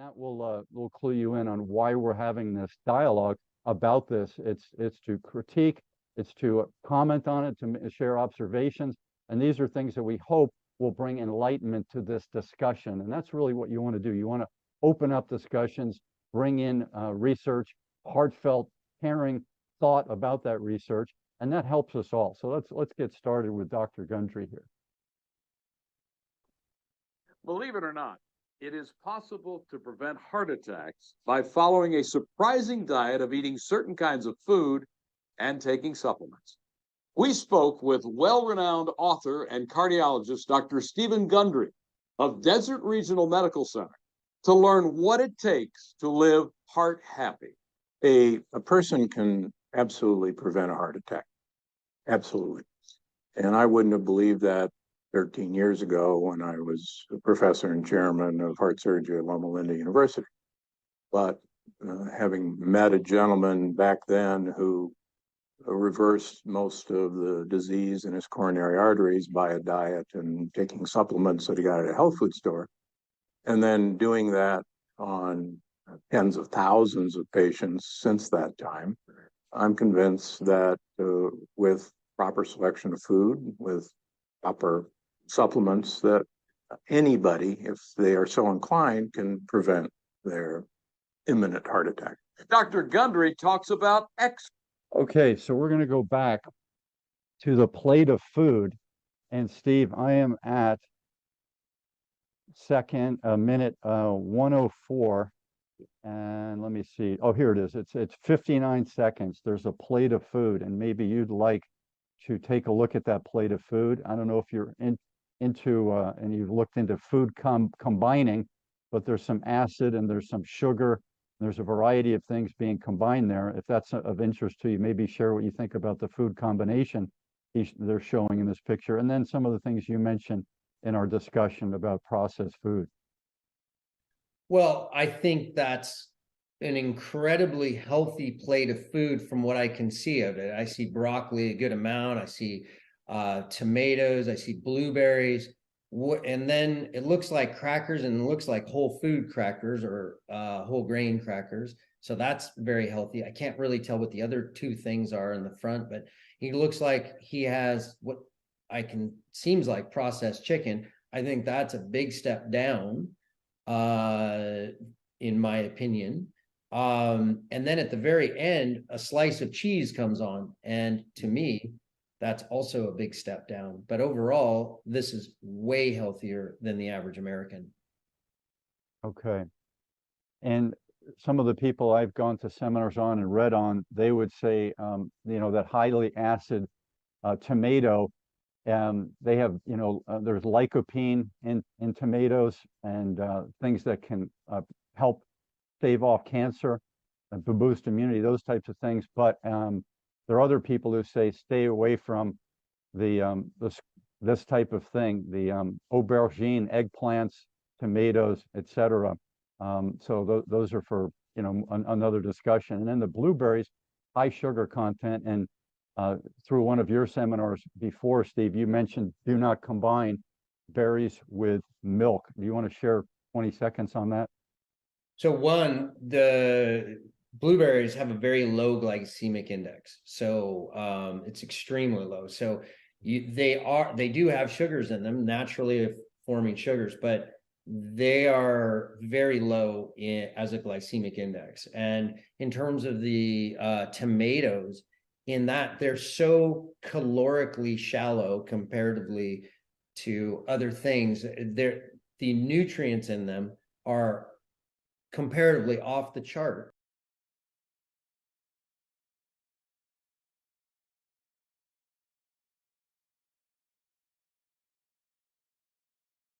that will clue you in on why we're having this dialogue about this. It's to critique, it's to comment on it, to share observations, and these are things that we hope will bring enlightenment to this discussion. And that's really what you want to do. You want to open up discussions, bring in research, heartfelt, caring thought about that research, and that helps us all. So let's get started with Dr. Gundry here. Believe it or not, it is possible to prevent heart attacks by following a surprising diet of eating certain kinds of food and taking supplements. We spoke with well-renowned author and cardiologist Dr. Steven Gundry of Desert Regional Medical Center to learn what it takes to live heart happy. A person can absolutely prevent a heart attack. Absolutely. And I wouldn't have believed that 13 years ago when I was a professor and chairman of heart surgery at Loma Linda University. But having met a gentleman back then who reversed most of the disease in his coronary arteries by a diet and taking supplements that he got at a health food store, and then doing that on tens of thousands of patients since that time, I'm convinced that with proper selection of food, with proper supplements, that anybody, if they are so inclined, can prevent their imminent heart attack. Dr. Gundry talks about exercise. Okay, so we're going to go back to the plate of food. And Steve, I am at minute 104. And let me see. Oh, here it is. It's 59 seconds. There's a plate of food, and maybe you'd like to take a look at that plate of food. I don't know if you're into and you've looked into food combining, but there's some acid and there's some sugar. There's a variety of things being combined there. If that's of interest to you, maybe share what you think about the food combination they're showing in this picture, and then some of the things you mentioned in our discussion about processed food. Well, I think that's an incredibly healthy plate of food from what I can see of it. I see broccoli a good amount. I see tomatoes. I see blueberries. And then it looks like crackers, and it looks like whole food crackers or whole grain crackers. So that's very healthy. I can't really tell what the other two things are in the front, but he looks like he has what seems like processed chicken. I think that's a big step down, in my opinion. And then at the very end, a slice of cheese comes on. And to me, that's also a big step down. But overall, this is way healthier than the average American. Okay. And some of the people I've gone to seminars on and read on, they would say, that highly acid tomato, they have, there's lycopene in tomatoes and things that can help stave off cancer and boost immunity, those types of things. But there are other people who say stay away from this type of thing, the aubergine, eggplants, tomatoes, etc. So those are for another discussion. And then the blueberries, high sugar content, and through one of your seminars before, Steve, you mentioned do not combine berries with milk. Do you want to share 20 seconds on that? So one, the blueberries have a very low glycemic index. So it's extremely low. So they do have sugars in them, naturally forming sugars, but they are very low as a glycemic index. And in terms of the tomatoes, in that they're so calorically shallow comparatively to other things, the nutrients in them are comparatively off the chart.